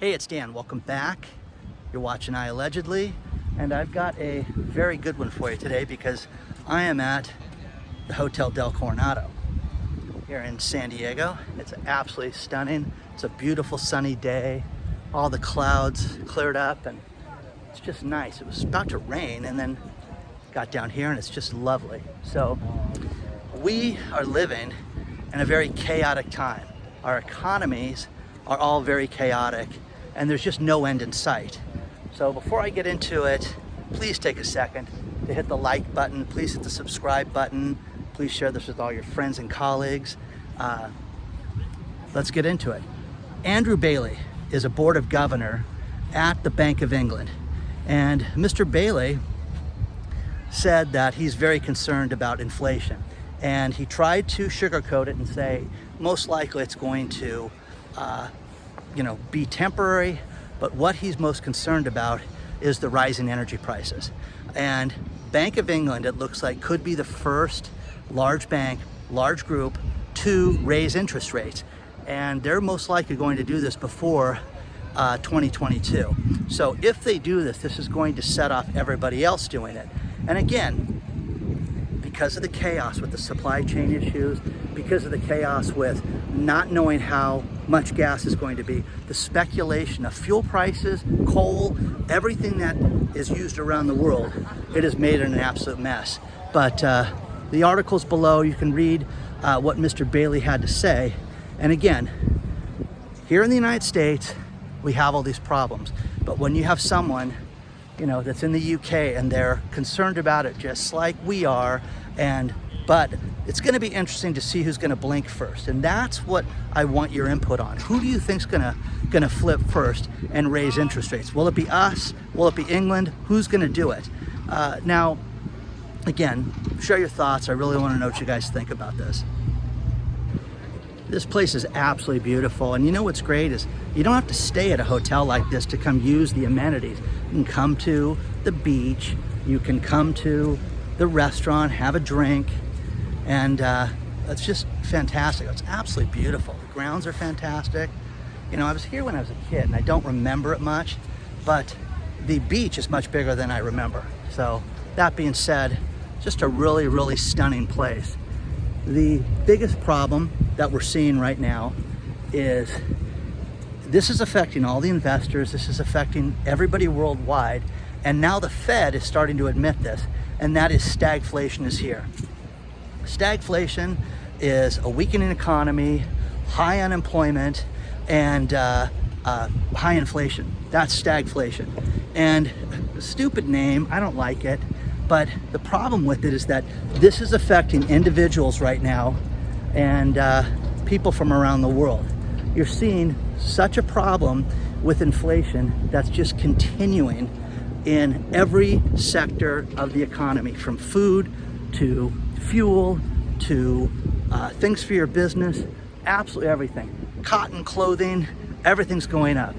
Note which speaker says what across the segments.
Speaker 1: Hey, it's Dan. Welcome back. You're watching iAllegedly, and I've got a very good one for you today because I am at the Hotel Del Coronado here in San Diego. It's absolutely stunning. It's a beautiful sunny day. All the clouds cleared up and it's just nice. It was about to rain and then got down here and it's just lovely. So we are living in a very chaotic time. Our economies are all very chaotic and there's just no end in sight. So before I get into it, please take a second to hit the like button. Please hit the subscribe button. Please share this with all your friends and colleagues. Let's get into it. Andrew Bailey is a board of governor at the Bank of England. And Mr. Bailey said that he's very concerned about inflation. And he tried to sugarcoat it and say, most likely it's going to be temporary, but what he's most concerned about is the rising energy prices. And Bank of England, it looks like, could be the first large bank, large group to raise interest rates. And they're most likely going to do this before 2022. So if they do this, this is going to set off everybody else doing it. And again, because of the chaos with the supply chain issues, because of the chaos with not knowing how much gas is going to be, the speculation of fuel prices, coal, everything that is used around the world, it has made it an absolute mess. But the articles below, you can read what Mr. Bailey had to say. And again, here in the United States, we have all these problems. But when you have someone, that's in the UK and they're concerned about it just like we are, but it's going to be interesting to see who's going to blink first. And that's what I want your input on. Who do you think's going to flip first and raise interest rates? Will it be us? Will it be England? Who's going to do it? Now, again, share your thoughts. I really want to know what you guys think about this. This place is absolutely beautiful. And you know what's great is you don't have to stay at a hotel like this to come use the amenities. You can come to the beach. You can come to the restaurant, have a drink. And it's just fantastic. It's absolutely beautiful. The grounds are fantastic. I was here when I was a kid and I don't remember it much, but the beach is much bigger than I remember. So that being said, just a really, really stunning place. The biggest problem that we're seeing right now is this is affecting all the investors. This is affecting everybody worldwide. And now the Fed is starting to admit this, and that is stagflation is here. Stagflation is a weakening economy, high unemployment, and high inflation. That's stagflation. And the stupid name, I don't like it, but the problem with it is that this is affecting individuals right now and people from around the world. You're seeing such a problem with inflation that's just continuing in every sector of the economy, from food to fuel to things for your business, absolutely everything. Cotton, clothing, everything's going up.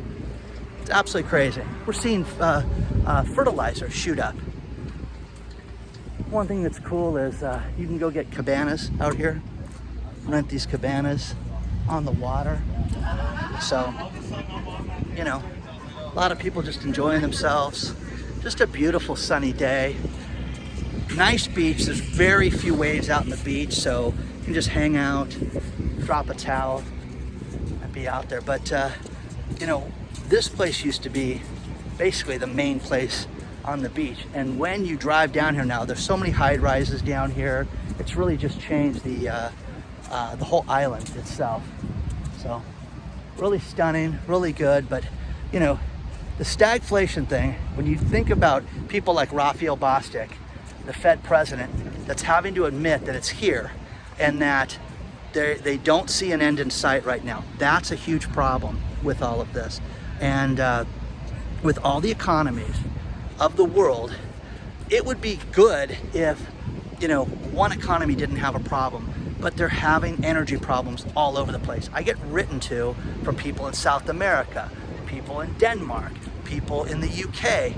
Speaker 1: It's absolutely crazy. We're seeing fertilizer shoot up. One thing that's cool is you can go get cabanas out here, rent these cabanas on the water. So, a lot of people just enjoying themselves. Just a beautiful sunny day. Nice beach. There's very few waves out on the beach, so you can just hang out, drop a towel, and be out there. But, this place used to be basically the main place on the beach. And when you drive down here now, there's so many high rises down here. It's really just changed the whole island itself. So really stunning, really good. But the stagflation thing, when you think about people like Raphael Bostic, the Fed president, that's having to admit that it's here and that they don't see an end in sight right now. That's a huge problem with all of this. And with all the economies of the world, it would be good if, one economy didn't have a problem, but they're having energy problems all over the place. I get written to from people in South America, people in Denmark, people in the UK,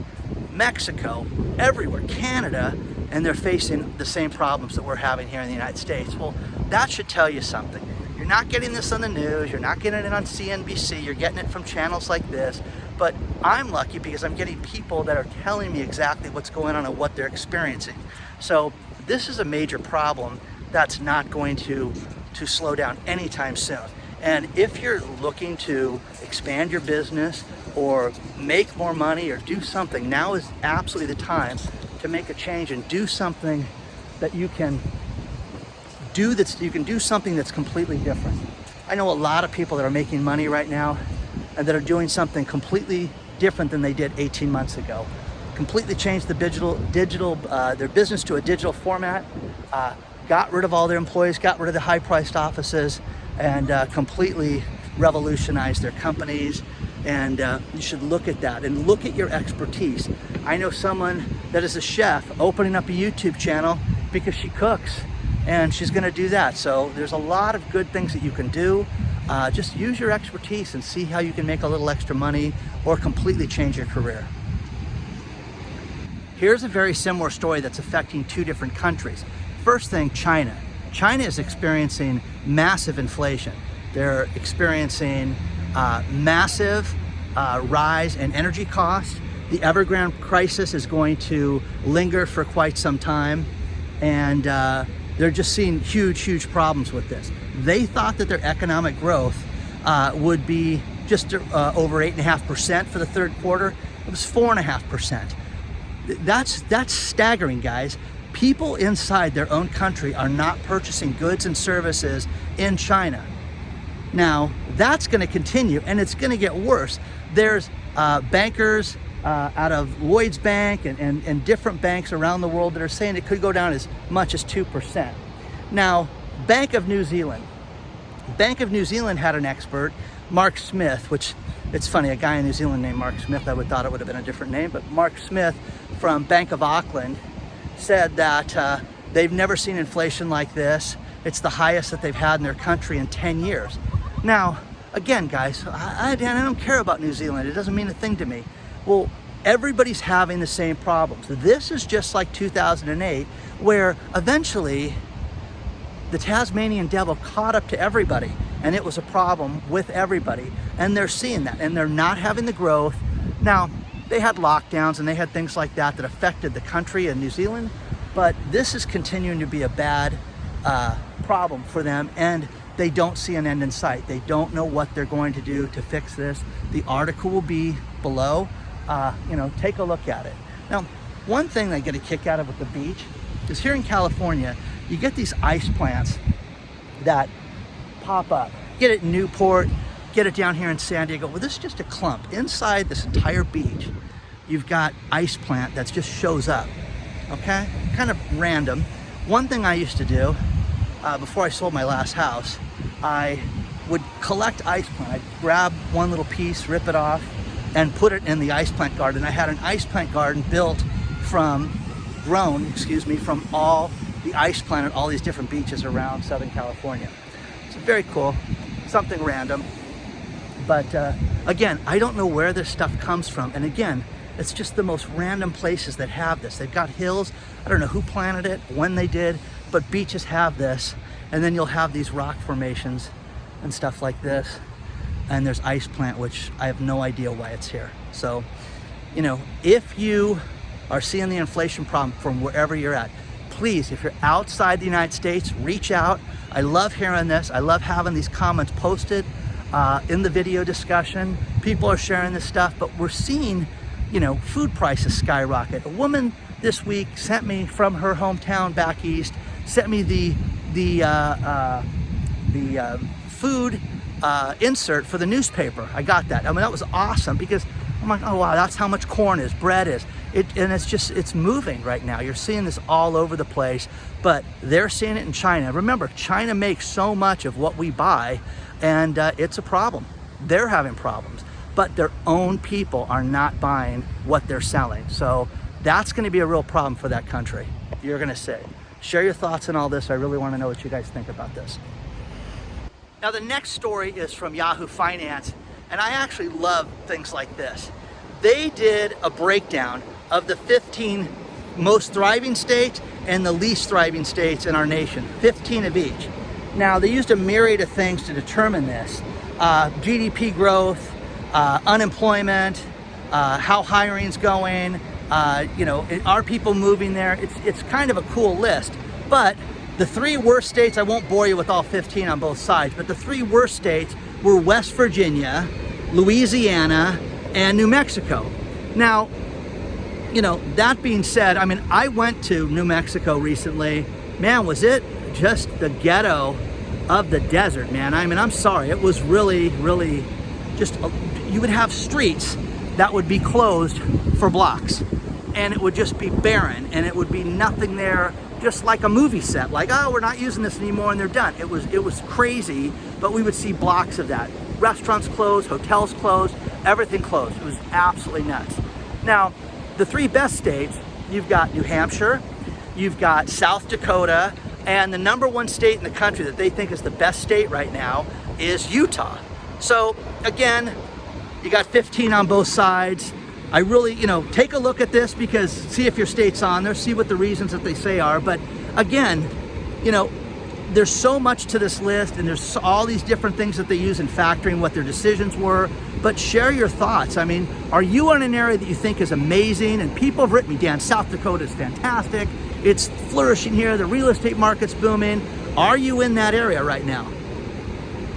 Speaker 1: Mexico, everywhere, Canada, and they're facing the same problems that we're having here in the United States. Well, that should tell you something. You're not getting this on the news, you're not getting it on CNBC, you're getting it from channels like this, but I'm lucky because I'm getting people that are telling me exactly what's going on and what they're experiencing. So this is a major problem that's not going to slow down anytime soon. And if you're looking to expand your business or make more money or do something, now is absolutely the time to make a change and do something that you can do something that's completely different. I know a lot of people that are making money right now and that are doing something completely different than they did 18 months ago. Completely changed the their business to a digital format, got rid of all their employees, got rid of the high-priced offices, and completely revolutionized their companies. And you should look at that and look at your expertise. I know someone that is a chef opening up a YouTube channel because she cooks, and she's going to do that. So there's a lot of good things that you can do. Just use your expertise and see how you can make a little extra money or completely change your career. Here's a very similar story that's affecting two different countries. First thing, China. China is experiencing massive inflation. They're experiencing massive rise in energy costs. The Evergrande crisis is going to linger for quite some time, and they're just seeing huge problems with this. They thought that their economic growth would be just over 8.5% for the third quarter. It was 4.5%. That's staggering, guys. People inside their own country are not purchasing goods and services in China. Now, that's going to continue, and it's going to get worse. There's bankers out of Lloyd's Bank and different banks around the world that are saying it could go down as much as 2%. Now, Bank of New Zealand had an expert, Mark Smith, which it's funny, a guy in New Zealand named Mark Smith, I would thought it would have been a different name, but Mark Smith from Bank of Auckland said that they've never seen inflation like this. It's the highest that they've had in their country in 10 years. Now, again, guys, I don't care about New Zealand. It doesn't mean a thing to me. Well, everybody's having the same problems. This is just like 2008, where eventually the Tasmanian devil caught up to everybody, and it was a problem with everybody. And they're seeing that, and they're not having the growth. Now, they had lockdowns and they had things like that that affected the country and New Zealand, but this is continuing to be a bad problem for them, and they don't see an end in sight. They don't know what they're going to do to fix this. The article will be below. Take a look at it. Now, one thing I get a kick out of with the beach is here in California, you get these ice plants that pop up. Get it in Newport, get it down here in San Diego. Well, this is just a clump. Inside this entire beach, you've got ice plant that just shows up, okay? Kind of random. One thing I used to do before I sold my last house, I would collect ice plant. I'd grab one little piece, rip it off, and put it in the ice plant garden. I had an ice plant garden from all the ice plant at all these different beaches around Southern California. It's very cool, something random. But again, I don't know where this stuff comes from. And again, it's just the most random places that have this. They've got hills. I don't know who planted it, when they did, but beaches have this. And then you'll have these rock formations and stuff like this. And there's ice plant, which I have no idea why it's here. So, if you are seeing the inflation problem from wherever you're at, please, if you're outside the United States, reach out. I love hearing this. I love having these comments posted in the video discussion. People are sharing this stuff, but we're seeing, food prices skyrocket. A woman this week sent me from her hometown back east, sent me the food insert for the newspaper. I got that. I mean, that was awesome because I'm like, oh wow, that's how much corn is, bread is. And it's moving right now. You're seeing this all over the place, but they're seeing it in China. Remember, China makes so much of what we buy, and it's a problem. They're having problems, but their own people are not buying what they're selling. So that's going to be a real problem for that country. You're going to say, share your thoughts on all this. I really want to know what you guys think about this. Now, the next story is from Yahoo Finance, and I actually love things like this. They did a breakdown of the 15 most thriving states and the least thriving states in our nation, 15 of each. Now, they used a myriad of things to determine this. GDP growth, unemployment, how hiring's going, you know, are people moving there? It's kind of a cool list. But the 3 worst states, I won't bore you with all 15 on both sides, but the 3 worst states were West Virginia, Louisiana, and New Mexico. Now, you know, that being said, I mean, I went to New Mexico recently. Man, was it just the ghetto of the desert, man. I mean, I'm sorry. It was really, really just, you would have streets that would be closed for blocks, and it would just be barren, and it would be nothing there, just like a movie set, like, oh, we're not using this anymore, and they're done. It was crazy, but we would see blocks of that. Restaurants closed, hotels closed, everything closed. It was absolutely nuts. Now, the 3 best states, you've got New Hampshire, you've got South Dakota, and the #1 state in the country that they think is the best state right now is Utah. So again, you got 15 on both sides. I really, you know, take a look at this, because see if your state's on there, see what the reasons that they say are. But again, you know, there's so much to this list, and there's all these different things that they use in factoring what their decisions were. But share your thoughts. I mean, are you in an area that you think is amazing? And people have written me, Dan, South Dakota is fantastic. It's flourishing here. The real estate market's booming. Are you in that area right now?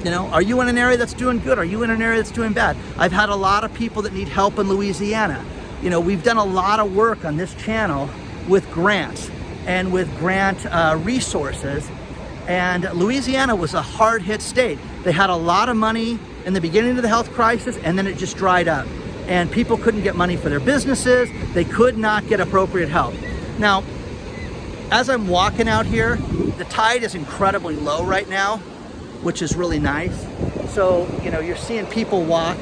Speaker 1: You know, are you in an area that's doing good? Are you in an area that's doing bad? I've had a lot of people that need help in Louisiana. You know, we've done a lot of work on this channel with grants and with grant resources. And Louisiana was a hard-hit state. They had a lot of money in the beginning of the health crisis, and then it just dried up. And people couldn't get money for their businesses. They could not get appropriate help. Now, as I'm walking out here, the tide is incredibly low right now, which is really nice. So, you know, you're seeing people walk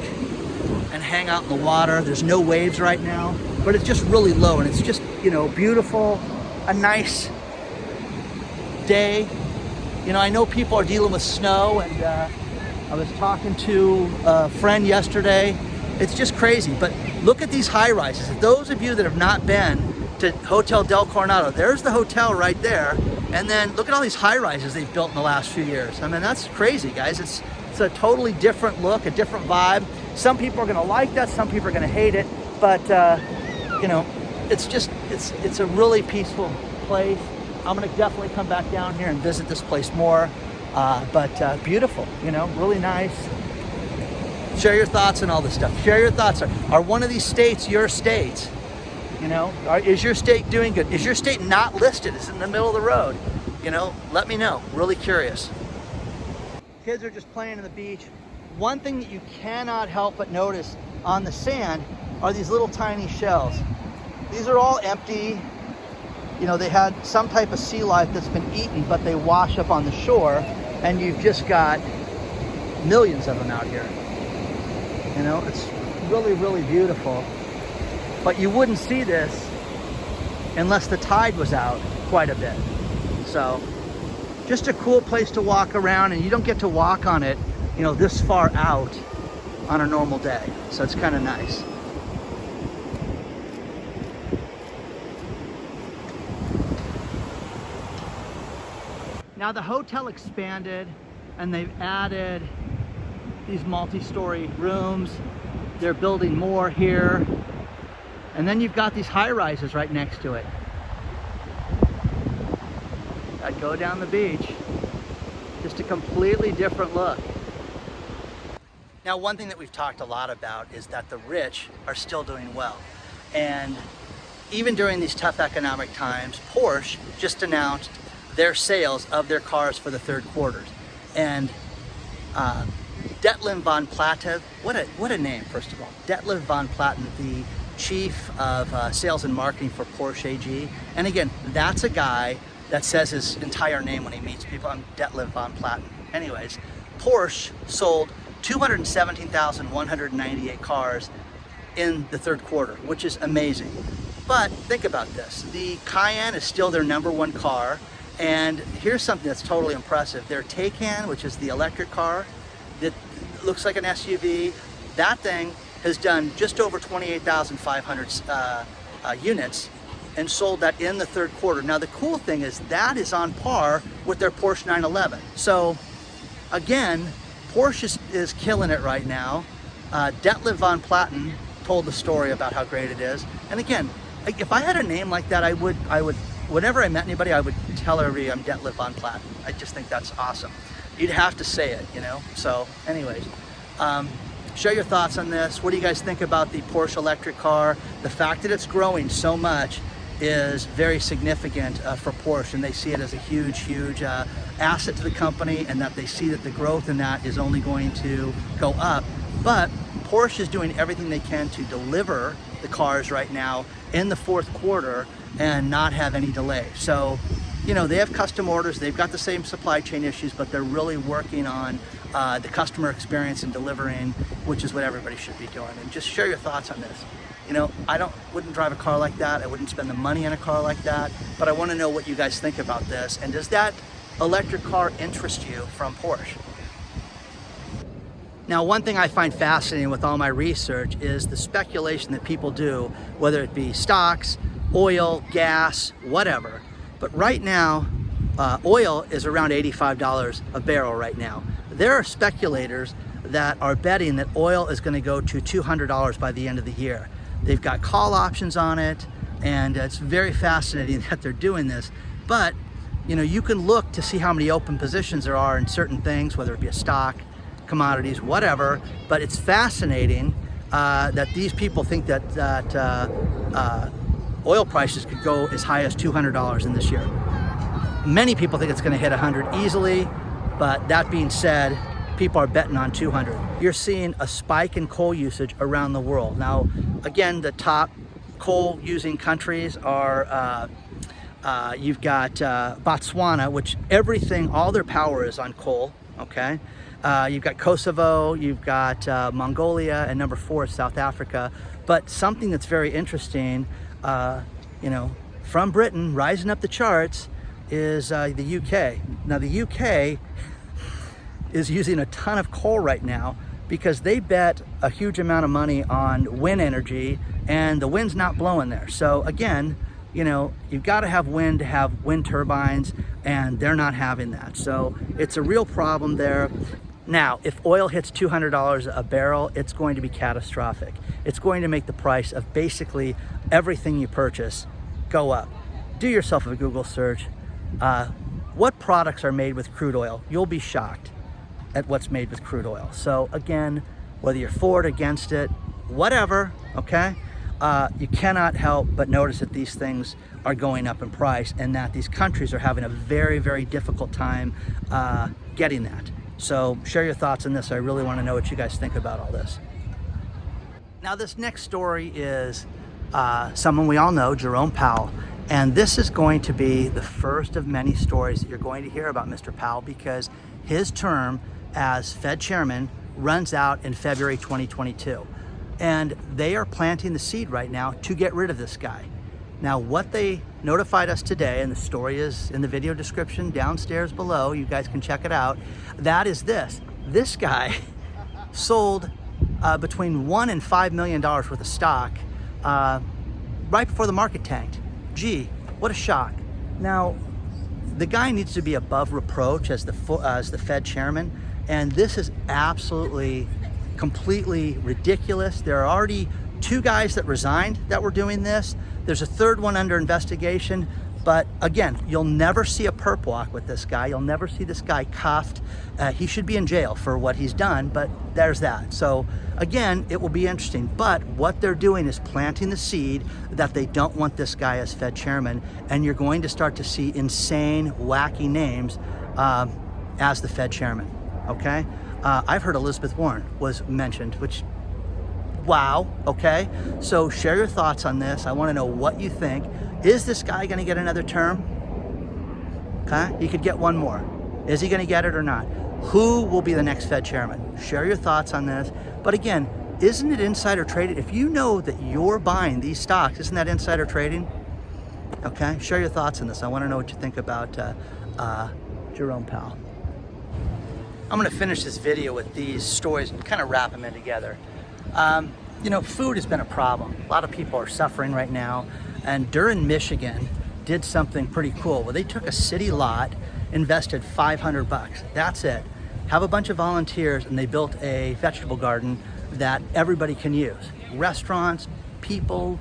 Speaker 1: and hang out in the water. There's no waves right now, but it's just really low, and it's just, you know, beautiful, a nice day. You know, I know people are dealing with snow, and I was talking to a friend yesterday. It's just crazy, but look at these high rises. If those of you that have not been to Hotel Del Coronado, there's the hotel right there. And then look at all these high rises they've built in the last few years. I mean, that's crazy, guys. It's a totally different look, a different vibe. Some people are gonna like that, some people are gonna hate it, but you know, it's just, it's a really peaceful place. I'm gonna definitely come back down here and visit this place more, but beautiful, you know, really nice. Share your thoughts on all this stuff. Share your thoughts. Are one of these states your state? You know, is your state doing good? Is your state not listed? Is it in the middle of the road? You know, let me know. Really curious. Kids are just playing on the beach. One thing that you cannot help but notice on the sand are these little tiny shells. These are all empty. You know, they had some type of sea life that's been eaten, but they wash up on the shore, and you've just got millions of them out here. You know, it's really, really beautiful. But you wouldn't see this unless the tide was out quite a bit. So just a cool place to walk around, and you don't get to walk on it, you know, this far out on a normal day. So it's kind of nice. Now the hotel expanded, and they've added these multi-story rooms. They're building more here. And then you've got these high rises right next to it. I'd go down the beach. Just a completely different look. Now, one thing that we've talked a lot about is that the rich are still doing well. And even during these tough economic times, Porsche just announced their sales of their cars for the third quarter. And Detlev von Platten, what a name, first of all. Detlev von Platten, the chief of sales and marketing for Porsche AG. And again, that's a guy that says his entire name when he meets people. I'm Detlev von Platten. Anyways, Porsche sold 217,198 cars in the third quarter, which is amazing. But think about this. The Cayenne is still their #1 car. And here's something that's totally impressive. Their Taycan, which is the electric car that looks like an SUV, that thing has done just over 28,500 units and sold that in the third quarter. Now the cool thing is that is on par with their Porsche 911. So again, Porsche is killing it right now. Detlev von Platten told the story about how great it is. And again, if I had a name like that, I would, whenever I met anybody, I would tell everybody I'm Detlev von Platten. I just think that's awesome. You'd have to say it, you know? So anyways, share your thoughts on this. What do you guys think about the Porsche electric car? The fact that it's growing so much is very significant for Porsche, and they see it as a huge, huge asset to the company, and that they see that the growth in that is only going to go up. But Porsche is doing everything they can to deliver the cars right now in the fourth quarter and not have any delay. So, you know, they have custom orders, they've got the same supply chain issues, but they're really working on the customer experience and delivering, which is what everybody should be doing. And just share your thoughts on this. You know, wouldn't drive a car like that. I wouldn't spend the money on a car like that, but I want to know what you guys think about this. And does that electric car interest you from Porsche? Now, one thing I find fascinating with all my research is the speculation that people do, whether it be stocks, oil, gas, whatever. But right now, oil is around $85 a barrel right now. There are speculators that are betting that oil is going to go to $200 by the end of the year. They've got call options on it, and it's very fascinating that they're doing this. But, you know, you can look to see how many open positions there are in certain things, whether it be a stock, commodities, whatever. But it's fascinating that these people think that oil prices could go as high as $200 in this year. Many people think it's going to hit 100 easily, but that being said, people are betting on 200. You're seeing a spike in coal usage around the world. Now, again, the top coal using countries are, you've got Botswana, which all their power is on coal, okay? You've got Kosovo, you've got Mongolia, and number 4 is South Africa. But something that's very interesting, you know, from Britain, rising up the charts, is the UK. Now, the UK is using a ton of coal right now because they bet a huge amount of money on wind energy, and the wind's not blowing there. So again, you know, you've got to have wind to have wind turbines, and they're not having that. So it's a real problem there. Now, if oil hits $200 a barrel, it's going to be catastrophic. It's going to make the price of basically everything you purchase go up. Do yourself a Google search. What products are made with crude oil? You'll be shocked at what's made with crude oil. So again, whether you're for it, against it, whatever, okay? You cannot help but notice that these things are going up in price, and that these countries are having a very, very difficult time getting that. So share your thoughts on this. I really want to know what you guys think about all this. Now, this next story is someone we all know, Jerome Powell. And this is going to be the first of many stories that you're going to hear about Mr. Powell, because his term as Fed chairman runs out in February 2022. And they are planting the seed right now to get rid of this guy. Now, what they notified us today, and the story is in the video description downstairs below, you guys can check it out, that is this. This guy sold between $1 and $5 million worth of stock right before the market tanked. Gee, what a shock. Now, the guy needs to be above reproach as the Fed chairman, and this is absolutely, completely ridiculous. There are already 2 guys that resigned that were doing this. There's a 3rd one under investigation, but again, you'll never see a perp walk with this guy. You'll never see this guy cuffed. He should be in jail for what he's done, but there's that. So again, it will be interesting, but what they're doing is planting the seed that they don't want this guy as Fed chairman, and you're going to start to see insane, wacky names as the Fed chairman, okay? I've heard Elizabeth Warren was mentioned, which, wow, okay? So share your thoughts on this. I want to know what you think. Is this guy going to get another term? Okay, he could get one more. Is he going to get it or not? Who will be the next Fed chairman? Share your thoughts on this. But again, isn't it insider trading? If you know that you're buying these stocks, isn't that insider trading? Okay, share your thoughts on this. I want to know what you think about Jerome Powell. I'm going to finish this video with these stories and kind of wrap them in together. You know, food has been a problem. A lot of people are suffering right now. And Durham, Michigan did something pretty cool. Well, they took a city lot, invested $500. That's it. Have a bunch of volunteers, and they built a vegetable garden that everybody can use. Restaurants, people,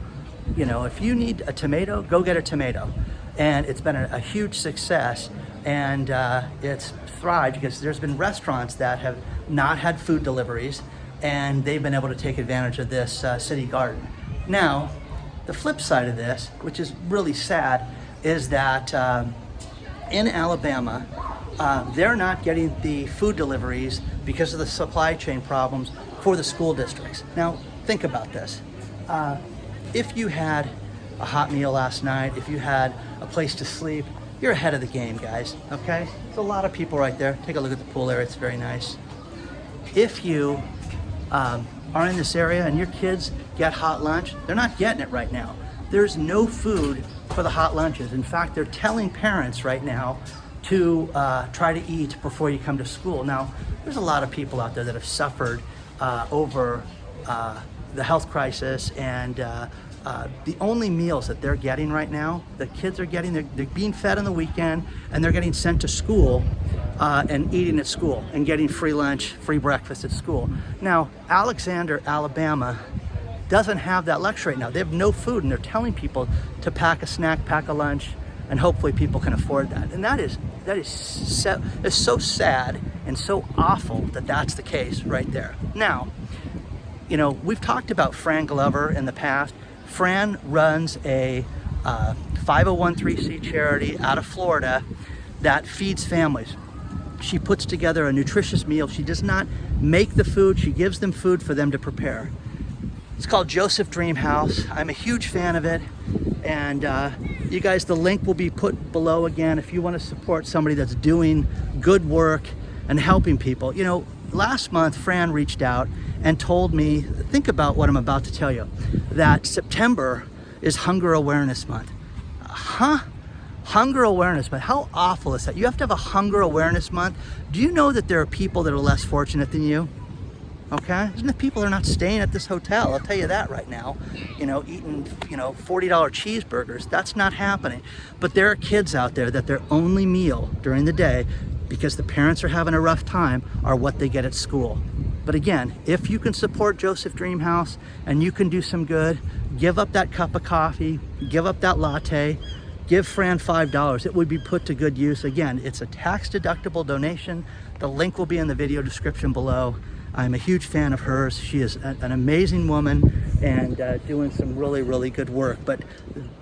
Speaker 1: you know, if you need a tomato, go get a tomato. And it's been a huge success, and it's thrived because there's been restaurants that have not had food deliveries, and they've been able to take advantage of this city garden. Now, the flip side of this, which is really sad, is that in Alabama, they're not getting the food deliveries because of the supply chain problems for the school districts. Now, think about this. If you had a hot meal last night, if you had a place to sleep, you're ahead of the game, guys, okay? There's a lot of people right there. Take a look at the pool area, it's very nice. If you are in this area and your kids get hot lunch, they're not getting it right now. There's no food for the hot lunches. In fact, they're telling parents right now to try to eat before you come to school. Now, there's a lot of people out there that have suffered over the health crisis, and the only meals that they're getting right now, the kids are getting, they're being fed on the weekend, and they're getting sent to school and eating at school and getting free lunch, free breakfast at school. Now, Alexander, Alabama doesn't have that luxury right now. They have no food, and they're telling people to pack a snack, pack a lunch, and hopefully people can afford that. And that is so sad and so awful that that's the case right there. Now, you know, we've talked about Fran Glover in the past. Fran runs a 501(c) charity out of Florida that feeds families. She puts together a nutritious meal. She does not make the food. She gives them food for them to prepare. It's called Joseph Dreamhouse. I'm a huge fan of it. And you guys, the link will be put below again if you want to support somebody that's doing good work and helping people. You know, last month, Fran reached out and told me, think about what I'm about to tell you, that September is Hunger Awareness Month. Hunger Awareness Month. How awful is that? You have to have a Hunger Awareness Month. Do you know that there are people that are less fortunate than you? Okay? Isn't the people that are not staying at this hotel? I'll tell you that right now. You know, eating, you know, $40 cheeseburgers. That's not happening. But there are kids out there that their only meal during the day, because the parents are having a rough time, are what they get at school. But again, if you can support Joseph Dreamhouse and you can do some good, give up that cup of coffee, give up that latte, give Fran $5. It would be put to good use. Again, it's a tax-deductible donation. The link will be in the video description below. I'm a huge fan of hers. She is an amazing woman and doing some really, really good work. But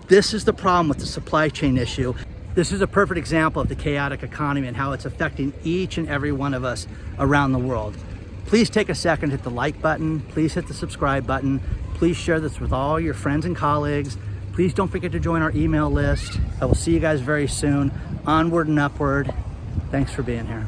Speaker 1: this is the problem with the supply chain issue. This is a perfect example of the chaotic economy and how it's affecting each and every one of us around the world. Please take a second, hit the like button. Please hit the subscribe button. Please share this with all your friends and colleagues. Please don't forget to join our email list. I will see you guys very soon. Onward and upward. Thanks for being here.